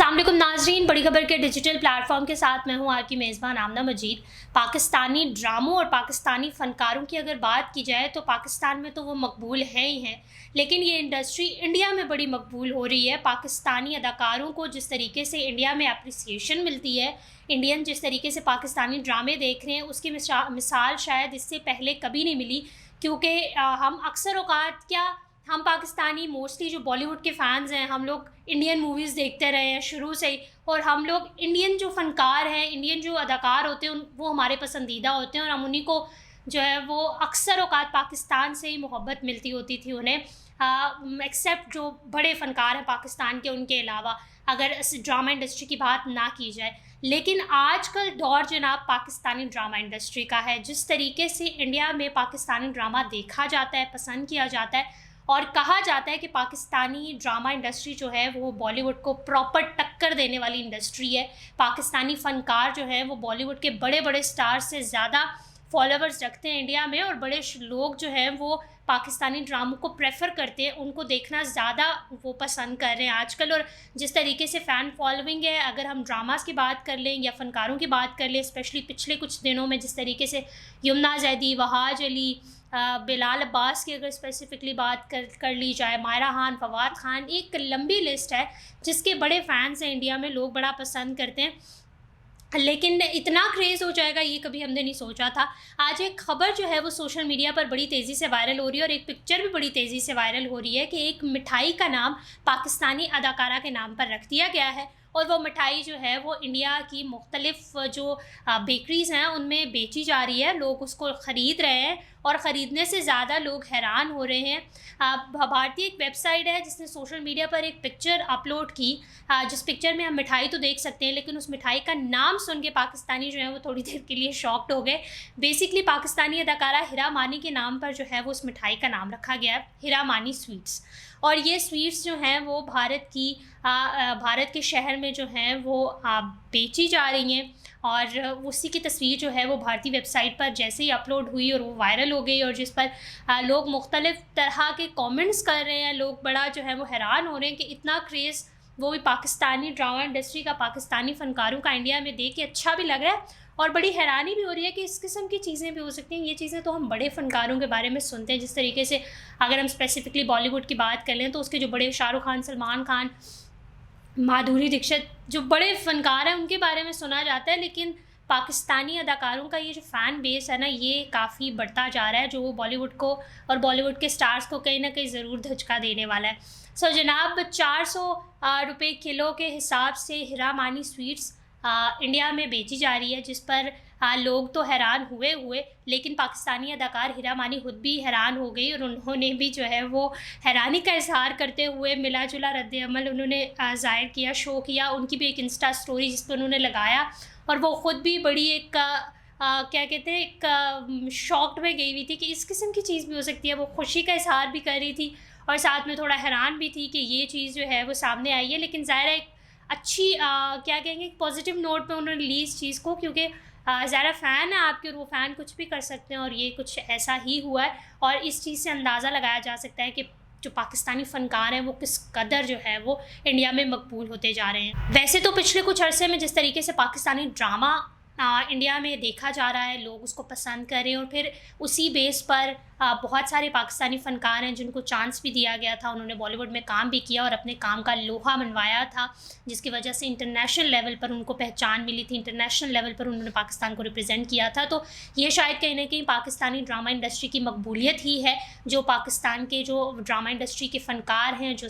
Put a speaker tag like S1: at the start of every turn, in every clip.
S1: अस्सलाम वालेकुम नाज़रीन, बड़ी खबर के डिजिटल प्लेटफॉर्म के साथ मैं हूं आपकी मेज़बान आमना मजीद। पाकिस्तानी ड्रामों और पाकिस्तानी फ़नकारों की अगर बात की जाए तो पाकिस्तान में तो वो मकबूल हैं ही हैं, लेकिन ये इंडस्ट्री इंडिया में बड़ी मकबूल हो रही है। पाकिस्तानी अदाकारों को जिस तरीके से इंडिया में अप्रिसिएशन मिलती है, इंडियन जिस तरीके से पाकिस्तानी ड्रामे देख रहे हैं, उसकी मिसाल शायद इससे पहले कभी नहीं मिली। क्योंकि हम अक्सर औक़ात हम पाकिस्तानी मोस्टली जो बॉलीवुड के फ़ैन्स हैं, हम लोग इंडियन मूवीज़ देखते रहे हैं शुरू से ही, और हम लोग इंडियन जो फ़नकार हैं, इंडियन जो अदाकार होते हैं वो हमारे पसंदीदा होते हैं, और हम उन्हीं को जो है वो अक्सर औक़ात पाकिस्तान से ही मोहब्बत मिलती होती थी उन्हें, एक्सेप्ट जो बड़े फ़नकार हैं पाकिस्तान के, उनके अलावा अगर इस ड्रामा इंडस्ट्री की बात ना की जाए। लेकिन आजकल दौर जनाब पाकिस्तानी ड्रामा इंडस्ट्री का है। जिस तरीके से इंडिया में पाकिस्तानी ड्रामा देखा जाता है, पसंद किया जाता है, और कहा जाता है कि पाकिस्तानी ड्रामा इंडस्ट्री जो है वो बॉलीवुड को प्रॉपर टक्कर देने वाली इंडस्ट्री है। पाकिस्तानी फ़नकार जो है वो बॉलीवुड के बड़े बड़े स्टार्स से ज़्यादा फॉलोवर्स रखते हैं इंडिया में, और बड़े लोग जो हैं वो पाकिस्तानी ड्रामों को प्रेफर करते हैं, उनको देखना ज़्यादा वो पसंद कर रहे हैं आजकल। और जिस तरीके से फ़ैन फॉलोइंग है, अगर हम ड्रामास की बात कर लें या फ़नकारों की बात कर लें, स्पेशली पिछले कुछ दिनों में जिस तरीके से यमुना ज़ैदी, वहाज अली, बिलाल अब्बास की अगर स्पेसिफ़िकली बात कर ली जाए, मायरा खान, फवाद खान, एक लंबी लिस्ट है जिसके बड़े फ़ैन्स हैं इंडिया में, लोग बड़ा पसंद करते हैं। लेकिन इतना क्रेज़ हो जाएगा ये कभी हमने नहीं सोचा था। आज एक ख़बर जो है वो सोशल मीडिया पर बड़ी तेज़ी से वायरल हो रही है, और एक पिक्चर भी बड़ी तेज़ी से वायरल हो रही है कि एक मिठाई का नाम पाकिस्तानी अदाकारा के नाम पर रख दिया गया है, और वो मिठाई जो है वो इंडिया की मुख्तलिफ़ जो बेकरीज़ हैं उनमें बेची जा रही है। लोग उसको ख़रीद रहे हैं, और ख़रीदने से ज़्यादा लोग हैरान हो रहे हैं। भारतीय एक वेबसाइट है जिसने सोशल मीडिया पर एक पिक्चर अपलोड की, जिस पिक्चर में हम मिठाई तो देख सकते हैं, लेकिन उस मिठाई का नाम सुन के पाकिस्तानी जो है वो थोड़ी देर के लिए शॉक्ड हो गए। बेसिकली पाकिस्तानी अदाकारा हिरा मानी के नाम पर जो है वो उस मिठाई का नाम रखा गया है, हिरा मानी स्वीट्स। और ये स्वीट्स जो हैं वो भारत के शहर में जो हैं वो बेची जा रही हैं, और उसी की तस्वीर जो है वो भारतीय वेबसाइट पर जैसे ही अपलोड हुई और वो वायरल हो गई, और जिस पर लोग मुख्तलिफ़ तरह के कमेंट्स कर रहे हैं। लोग बड़ा जो है वो हैरान हो रहे हैं कि इतना क्रेज़, वो भी पाकिस्तानी ड्रामा इंडस्ट्री का, पाकिस्तानी फ़नकारों का इंडिया में देख के अच्छा भी लग रहा है, और बड़ी हैरानी भी हो रही है कि इस किस्म की चीज़ें भी हो सकती हैं। ये चीज़ें तो हम बड़े फ़नकारों के बारे में सुनते हैं, जिस तरीके से अगर हम स्पेसिफ़िकली बॉलीवुड की बात कर लें तो उसके जो बड़े शाहरुख खान, सलमान खान, माधुरी दीक्षित, जो बड़े फ़नकार हैं उनके बारे में सुना जाता है। लेकिन पाकिस्तानी अदाकारों का ये जो फ़ैन बेस है ना, ये काफ़ी बढ़ता जा रहा है, जो बॉलीवुड को और बॉलीवुड के स्टार्स को कहीं ना कहीं ज़रूर धचका देने वाला है। सो जनाब 400 रुपये किलो के हिसाब से हिरा मानी स्वीट्स इंडिया में बेची जा रही है, जिस पर लोग तो हैरान हुए, लेकिन पाकिस्तानी अदाकार हिरा मानी खुद भी हैरान हो गई, और उन्होंने भी जो है वो हैरानी का इज़हार करते हुए मिला जुला रद्द-ए-अमल उन्होंने ज़ाहिर किया, शो किया। उनकी भी एक इंस्टा स्टोरी जिस पर उन्होंने लगाया, और वो ख़ुद भी बड़ी एक क्या कहते हैं, एक शॉक्ड में गई हुई थी कि इस किस्म की चीज़ भी हो सकती है। वो खुशी का इज़हार भी कर रही थी, और साथ में थोड़ा हैरान भी थी कि ये चीज़ जो है वो सामने आई है। लेकिन ज़ाहिर है एक अच्छी क्या कहेंगे, एक पॉजिटिव नोट पे उन्होंने ली इस चीज़ को, क्योंकि ज़रा फ़ैन है आपके, और वो फ़ैन कुछ भी कर सकते हैं, और ये कुछ ऐसा ही हुआ है। और इस चीज़ से अंदाज़ा लगाया जा सकता है कि जो पाकिस्तानी फ़नकार हैं वो किस कदर जो है वो इंडिया में मकबूल होते जा रहे हैं। वैसे तो पिछले कुछ अरसे में जिस तरीके से पाकिस्तानी ड्रामा इंडिया में देखा जा रहा है, लोग उसको पसंद कर रहे हैं, और फिर उसी बेस पर बहुत सारे पाकिस्तानी फ़नकार हैं जिनको चांस भी दिया गया था। उन्होंने बॉलीवुड में काम भी किया और अपने काम का लोहा मनवाया था, जिसकी वजह से इंटरनेशनल लेवल पर उनको पहचान मिली थी, इंटरनेशनल लेवल पर उन्होंने पाकिस्तान को रिप्रेजेंट किया था। तो ये शायद कहीं ना कहीं पाकिस्तानी ड्रामा इंडस्ट्री की मकबूलियत ही है, जो पाकिस्तान के जो ड्रामा इंडस्ट्री के फ़नकार हैं, जो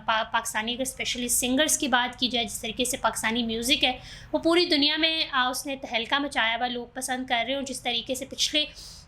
S1: पाकिस्तानी अगर स्पेशली सिंगर्स की बात की जाए, जिस तरीके से पाकिस्तानी म्यूज़िक है वो पूरी दुनिया में उसने तहलका मचाया हुआ, लोग पसंद कर रहे हैं। और जिस तरीके से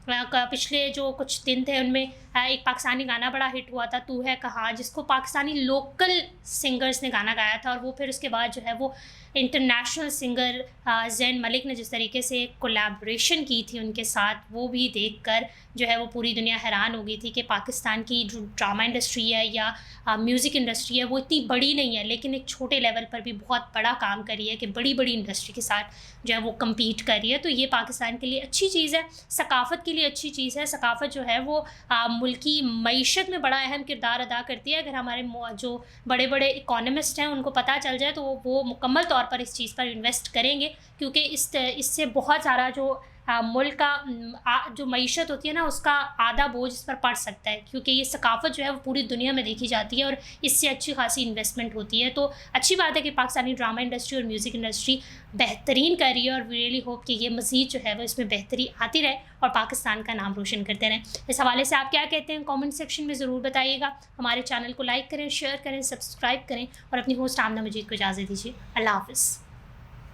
S1: पिछले जो कुछ दिन थे उनमें एक पाकिस्तानी गाना बड़ा हिट हुआ था, तू है कहाँ, जिसको पाकिस्तानी लोकल सिंगर्स ने गाना गाया था, और वो फिर उसके बाद जो है वो इंटरनेशनल सिंगर ज़ैन मलिक ने जिस तरीके से कोलैबोरेशन की थी उनके साथ, वो भी देखकर जो है वो पूरी दुनिया हैरान हो गई थी कि पाकिस्तान की जो ड्रामा इंडस्ट्री है या म्यूज़िक इंडस्ट्री है वो इतनी बड़ी नहीं है, लेकिन एक छोटे लेवल पर भी बहुत बड़ा काम कर रही है, कि बड़ी बड़ी इंडस्ट्री के साथ जो है वो कम्पीट कर रही है। तो ये पाकिस्तान के लिए अच्छी चीज़ है, सकाफ़त के लिए अच्छी चीज़ है। सकाफ़त जो है वो मुल्की मईशत में बड़ा अहम किरदार अदा करती है। अगर हमारे जो बड़े-बड़े इकोनॉमिस्ट हैं उनको पता चल जाए तो वो मुकम्मल तौर पर इस चीज़ पर इन्वेस्ट करेंगे, क्योंकि इससे बहुत सारा जो मुल्क का जो मईशत होती है ना, उसका आधा बोझ इस पर पड़ सकता है, क्योंकि ये सकाफ़त जो है वो पूरी दुनिया में देखी जाती है और इससे अच्छी खासी इन्वेस्टमेंट होती है। तो अच्छी बात है कि पाकिस्तानी ड्रामा इंडस्ट्री और म्यूज़िक इंडस्ट्री बेहतरीन कर रही है, और वी रियली होप कि ये मज़ीद जो है वो इसमें बेहतरी आती रहे और पाकिस्तान का नाम रोशन करते रहें। इस हवाले से आप क्या कहते हैं कमेंट सेक्शन में ज़रूर बताइएगा। हमारे चैनल को लाइक करें, शेयर करें, सब्सक्राइब करें और अपनी होस्ट आमना मजीद को इजाज़त दीजिए। अल्लाह हाफ़िज़।